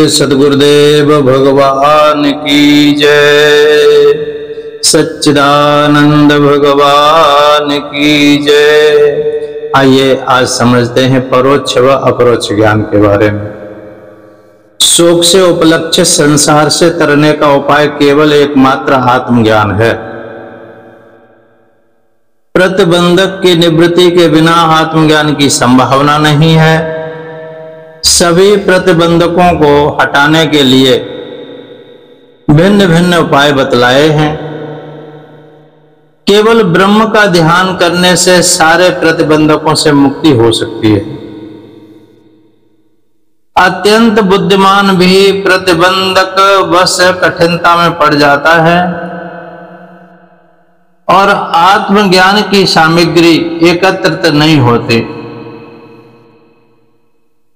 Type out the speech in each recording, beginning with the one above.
सद्गुरुदेव भगवान की जय। सच्चिदानंद भगवान की जय। आइए आज समझते हैं परोक्ष व अपरोक्ष ज्ञान के बारे में। शोक से उपलक्ष्य संसार से तरने का उपाय केवल एकमात्र आत्मज्ञान है। प्रतिबंधक की निवृत्ति के बिना आत्मज्ञान की संभावना नहीं है। सभी प्रतिबंधकों को हटाने के लिए भिन्न भिन्न उपाय बतलाए हैं। केवल ब्रह्म का ध्यान करने से सारे प्रतिबंधकों से मुक्ति हो सकती है। अत्यंत बुद्धिमान भी प्रतिबंधक वश कठिनता में पड़ जाता है और आत्मज्ञान की सामग्री एकत्रित नहीं होती।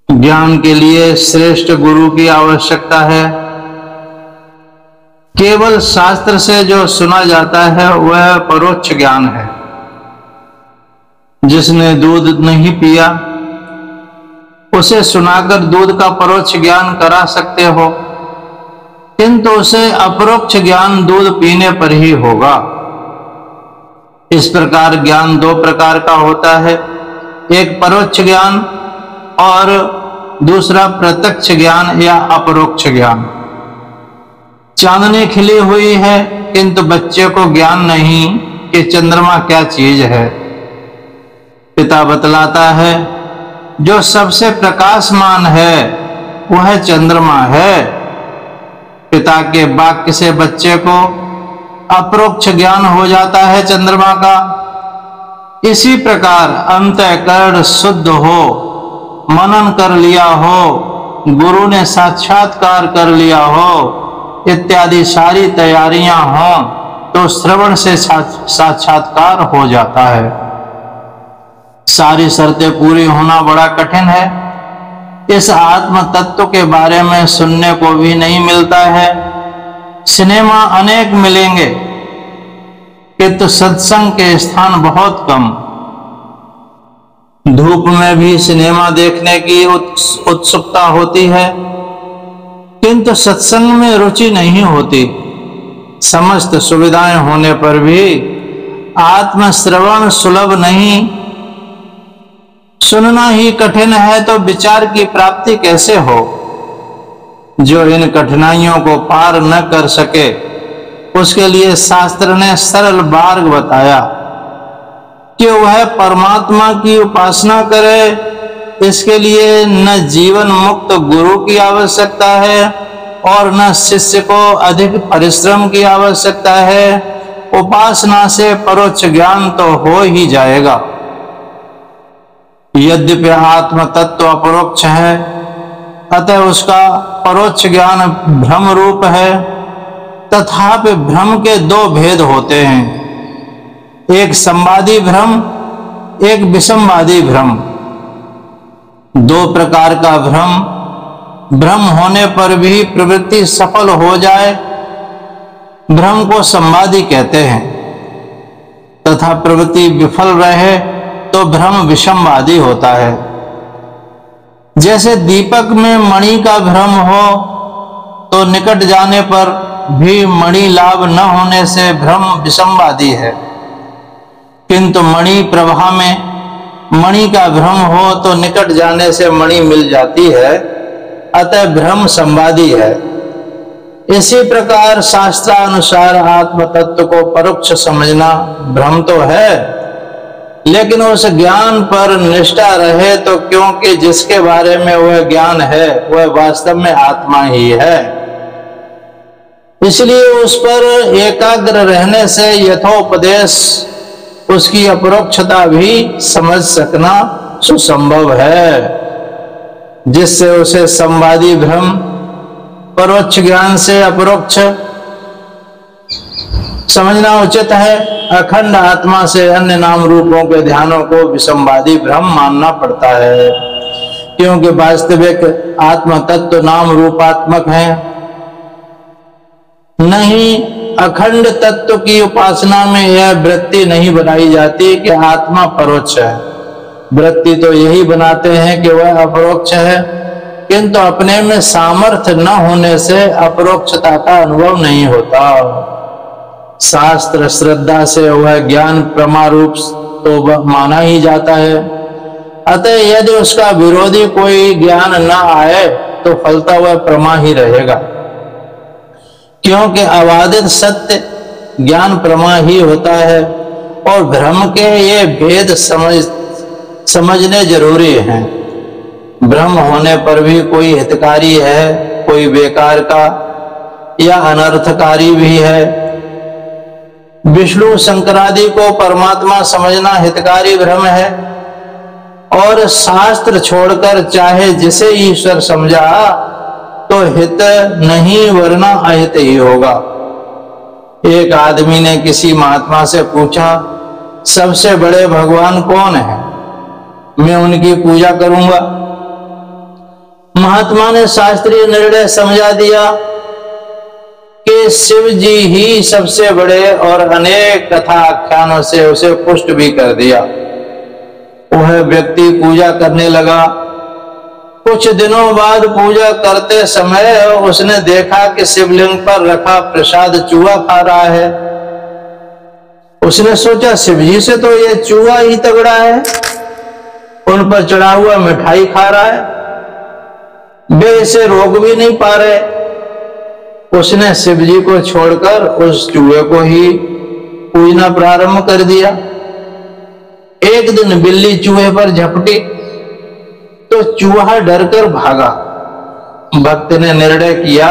ज्ञान के लिए श्रेष्ठ गुरु की आवश्यकता है। केवल शास्त्र से जो सुना जाता है वह परोक्ष ज्ञान है। जिसने दूध नहीं पिया उसे सुनाकर दूध का परोक्ष ज्ञान करा सकते हो, किंतु उसे अपरोक्ष ज्ञान दूध पीने पर ही होगा। इस प्रकार ज्ञान दो प्रकार का होता है, एक परोक्ष ज्ञान और दूसरा प्रत्यक्ष ज्ञान या अपरोक्ष ज्ञान। चांदनी खिली हुई है किंतु बच्चे को ज्ञान नहीं कि चंद्रमा क्या चीज है। पिता बतलाता है जो सबसे प्रकाशमान है वह चंद्रमा है। पिता के वाक्य से बच्चे को अपरोक्ष ज्ञान हो जाता है चंद्रमा का। इसी प्रकार अंतःकरण शुद्ध हो, मनन कर लिया हो, गुरु ने साक्षात्कार कर लिया हो इत्यादि सारी तैयारियां हों तो श्रवण से साक्षात्कार हो जाता है। सारी शर्तें पूरी होना बड़ा कठिन है। इस आत्म तत्व के बारे में सुनने को भी नहीं मिलता है। सिनेमा अनेक मिलेंगे किंतु सत्संग के स्थान बहुत कम। धूप में भी सिनेमा देखने की उत्सुकता होती है किंतु सत्संग में रुचि नहीं होती। समस्त सुविधाएं होने पर भी आत्म श्रवण सुलभ नहीं। सुनना ही कठिन है तो विचार की प्राप्ति कैसे हो। जो इन कठिनाइयों को पार न कर सके उसके लिए शास्त्र ने सरल मार्ग बताया कि वह परमात्मा की उपासना करे। इसके लिए न जीवन मुक्त गुरु की आवश्यकता है और न शिष्य को अधिक परिश्रम की आवश्यकता है। उपासना से परोक्ष ज्ञान तो हो ही जाएगा। यद्यपि आत्म तत्व अपरोक्ष है अतः उसका परोक्ष ज्ञान भ्रम रूप है। तथापि भ्रम के दो भेद होते हैं, एक संवादी भ्रम, एक विसंवादी भ्रम। दो प्रकार का भ्रम होने पर भी प्रवृत्ति सफल हो जाए भ्रम को संवादी कहते हैं, तथा प्रवृत्ति विफल रहे तो भ्रम विसंवादी होता है। जैसे दीपक में मणि का भ्रम हो तो निकट जाने पर भी मणि लाभ न होने से भ्रम विसंवादी है, किंतु मणि प्रभा में मणि का भ्रम हो तो निकट जाने से मणि मिल जाती है, अतः भ्रम संवादी है। इसी प्रकार शास्त्रानुसार आत्म तत्व को परोक्ष समझना भ्रम तो है, लेकिन उस ज्ञान पर निष्ठा रहे तो, क्योंकि जिसके बारे में वह ज्ञान है वह वास्तव में आत्मा ही है। इसलिए उस पर एकाग्र रहने से यथोपदेश उसकी अपरोक्षता भी समझ सकना सुसंभव है, जिससे उसे संवादी भ्रम परोक्ष ज्ञान से अपरोक्ष समझना उचित है। अखंड आत्मा से अन्य नाम रूपों के ध्यानों को विसंवादी भ्रम मानना पड़ता है, क्योंकि वास्तविक आत्म तत्व नाम रूपात्मक है। नहीं, अखंड तत्व की उपासना में यह वृत्ति नहीं बनाई जाती कि आत्मा परोक्ष है। वृत्ति तो यही बनाते हैं कि वह अपरोक्ष है, किंतु अपने में सामर्थ्य न होने से अपरोक्षता का अनुभव नहीं होता। शास्त्र श्रद्धा से वह ज्ञान प्रमारूप तो माना ही जाता है। अतः यदि उसका विरोधी कोई ज्ञान न आए तो फलता वह प्रमा ही रहेगा, क्योंकि अबाधित सत्य ज्ञान प्रमा ही होता है और भ्रम के ये भेद समझने जरूरी हैं। भ्रम होने पर भी कोई हितकारी है, कोई बेकार का या अनर्थकारी भी है। विष्णु शंकरादि को परमात्मा समझना हितकारी भ्रम है और शास्त्र छोड़कर चाहे जिसे ईश्वर समझा तो हित नहीं वरना अहित ही होगा। एक आदमी ने किसी महात्मा से पूछा, सबसे बड़े भगवान कौन है, मैं उनकी पूजा करूंगा। महात्मा ने शास्त्रीय निर्णय समझा दिया कि शिव जी ही सबसे बड़े और अनेक कथा आख्यानों से उसे पुष्ट भी कर दिया। वह व्यक्ति पूजा करने लगा। कुछ दिनों बाद पूजा करते समय उसने देखा कि शिवलिंग पर रखा प्रसाद चूहा खा रहा है। उसने सोचा, शिवजी से तो यह चूहा ही तगड़ा है, उन पर चढ़ा हुआ मिठाई खा रहा है, वे इसे रोक भी नहीं पा रहे। उसने शिवजी को छोड़कर उस चूहे को ही पूजना प्रारंभ कर दिया। एक दिन बिल्ली चूहे पर झपटी तो चूहा डरकर भागा। भक्त ने निर्णय किया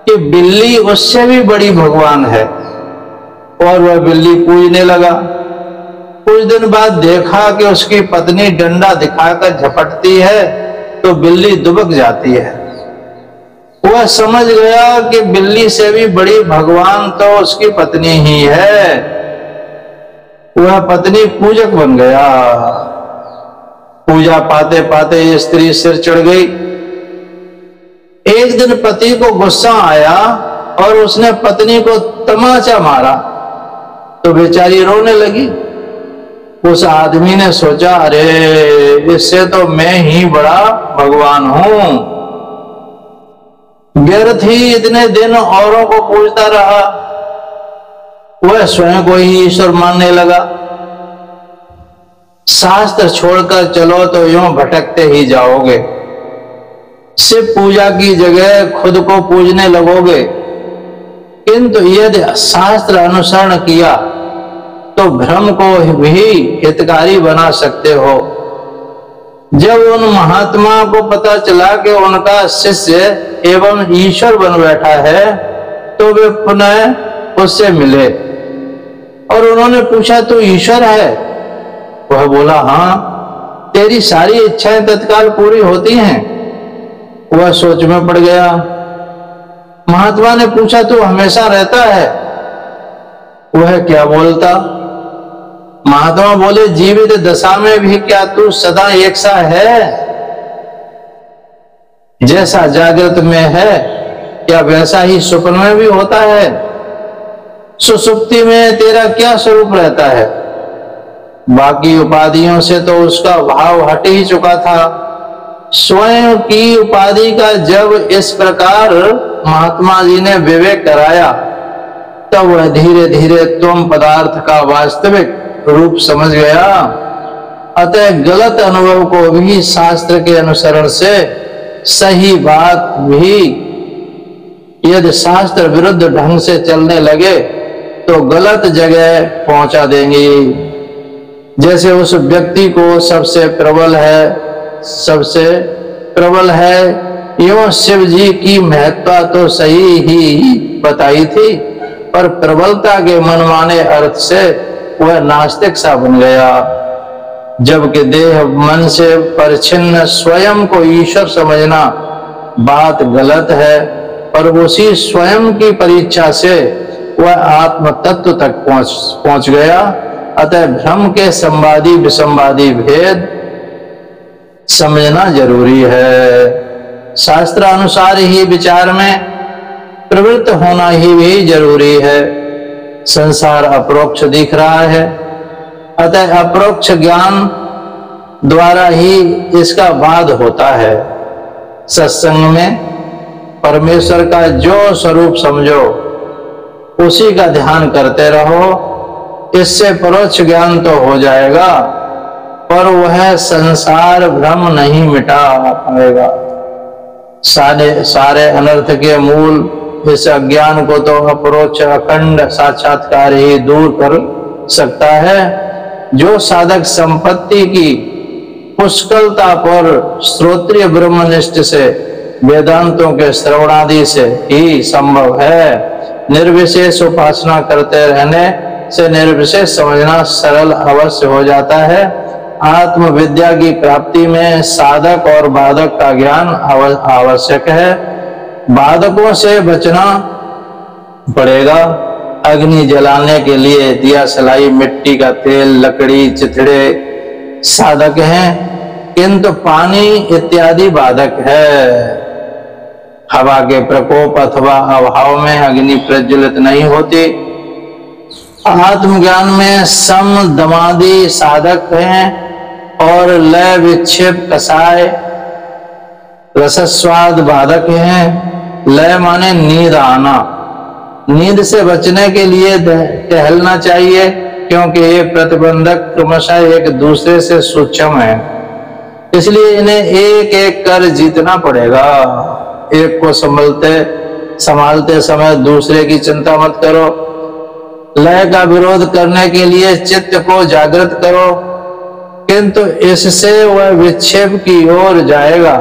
कि बिल्ली उससे भी बड़ी भगवान है और वह बिल्ली पूजने लगा। कुछ दिन बाद देखा कि उसकी पत्नी डंडा दिखाकर झपटती है तो बिल्ली दुबक जाती है। वह समझ गया कि बिल्ली से भी बड़ी भगवान तो उसकी पत्नी ही है। वह पत्नी पूजक बन गया। पूजा पाते पाते ये स्त्री सिर चढ़ गई। एक दिन पति को गुस्सा आया और उसने पत्नी को तमाचा मारा तो बेचारी रोने लगी। उस आदमी ने सोचा, अरे इससे तो मैं ही बड़ा भगवान हूं। व्यर्थ ही इतने दिन औरों को पूजता रहा, वह स्वयं को ही ईश्वर मानने लगा। शास्त्र छोड़कर चलो तो यूं भटकते ही जाओगे। शिव पूजा की जगह खुद को पूजने लगोगे। किंतु यदि शास्त्र अनुसरण किया तो भ्रम को भी हितकारी बना सकते हो। जब उन महात्मा को पता चला कि उनका शिष्य एवं ईश्वर बन बैठा है तो वे पुनः उससे मिले और उन्होंने पूछा, तू ईश्वर है? वह बोला, हाँ। तेरी सारी इच्छाएं तत्काल पूरी होती हैं? वह सोच में पड़ गया। महात्मा ने पूछा, तू हमेशा रहता है? वह क्या बोलता? महात्मा बोले, जीवित दशा में भी क्या तू सदा एक सा है? जैसा जागृत में है क्या वैसा ही स्वप्न में भी होता है? सुसुप्ति में तेरा क्या स्वरूप रहता है? बाकी उपाधियों से तो उसका भाव हट ही चुका था। स्वयं की उपाधि का जब इस प्रकार महात्मा जी ने विवेक कराया तब वह धीरे धीरे तुम पदार्थ का वास्तविक रूप समझ गया। अतः गलत अनुभव को भी शास्त्र के अनुसरण से सही बात भी यदि शास्त्र विरुद्ध ढंग से चलने लगे तो गलत जगह पहुंचा देंगे। जैसे उस व्यक्ति को सबसे प्रबल है यूं शिव जी की महत्ता तो सही ही बताई थी, पर प्रबलता के मनमाने अर्थ से वह नास्तिक सा बन गया। जबकि देह मन से परिच्छिन्न स्वयं को ईश्वर समझना बात गलत है, पर उसी स्वयं की परीक्षा से वह आत्म तत्व तक पहुंच गया। अतः भ्रम के संवादी विसंवादी भेद समझना जरूरी है। शास्त्र अनुसार ही विचार में प्रवृत्त होना ही भी जरूरी है। संसार अपरोक्ष दिख रहा है, अतः अपरोक्ष ज्ञान द्वारा ही इसका बाध होता है। सत्संग में परमेश्वर का जो स्वरूप समझो उसी का ध्यान करते रहो। इससे परोक्ष ज्ञान तो हो जाएगा, पर वह संसार भ्रम नहीं मिटा पाएगा। सारे अनर्थ के मूल इस अज्ञान को तो अपरोक्ष अखंड साक्षात्कार ही दूर कर सकता है। जो साधक संपत्ति की पुष्कलता पर श्रोत्रिय ब्रह्मनिष्ठ से वेदांतों के श्रवणादि से ही संभव है। निर्विशेष उपासना करते रहने से निर्विशेष समझना सरल अवश्य हो जाता है। आत्मविद्या की प्राप्ति में साधक और बाधक का ज्ञान आवश्यक है। बाधकों से बचना पड़ेगा। अग्नि जलाने के लिए दिया सलाई, मिट्टी का तेल, लकड़ी, चिथड़े साधक हैं, किंतु पानी इत्यादि बाधक है। हवा के प्रकोप अथवा अभाव में अग्नि प्रज्वलित नहीं होती। आत्मज्ञान में सम दमादि साधक हैं और लय विक्षेप कसाय रसस्वाद बाधक हैं। लय माने नींद आना। नींद से बचने के लिए टहलना चाहिए, क्योंकि ये प्रतिबंधक क्रमशः एक दूसरे से सूक्ष्म है, इसलिए इन्हें एक एक कर जीतना पड़ेगा। एक को संभालते समय दूसरे की चिंता मत करो। लय का विरोध करने के लिए चित्त को जागृत करो, किंतु इससे वह विक्षेप की ओर जाएगा,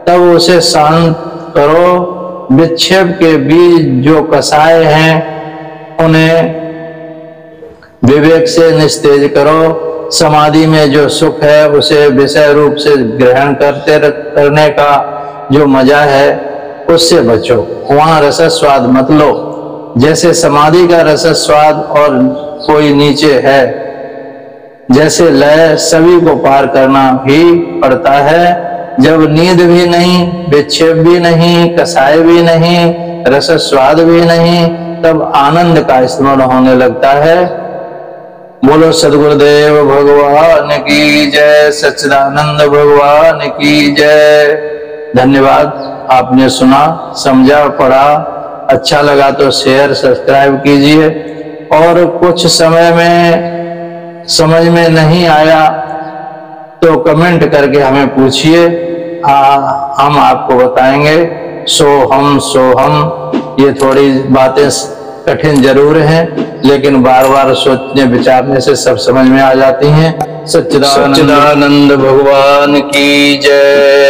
तब उसे शांत करो। विक्षेप के बीज जो कसाय हैं उन्हें विवेक से निस्तेज करो। समाधि में जो सुख है उसे विषय रूप से ग्रहण करने का जो मजा है उससे बचो। वहां रसस्वाद मत लो। जैसे समाधि का रसस्वाद और कोई नीचे है, जैसे लय सभी को पार करना ही पड़ता है। जब नींद भी नहीं, विक्षेप भी नहीं, कसाय भी नहीं, रसस्वाद भी नहीं, तब आनंद का स्मरण होने लगता है। बोलो सद्गुरुदेव भगवान की जय, सच्चिदानंद भगवान की जय। धन्यवाद। आपने सुना, समझा, पढ़ा। अच्छा लगा तो शेयर सब्सक्राइब कीजिए, और कुछ समय में समझ में नहीं आया तो कमेंट करके हमें पूछिए, हम आपको बताएंगे। सोहम ये थोड़ी बातें कठिन जरूर हैं, लेकिन बार बार सोचने विचारने से सब समझ में आ जाती हैं। सच्चिदानंद भगवान की जय।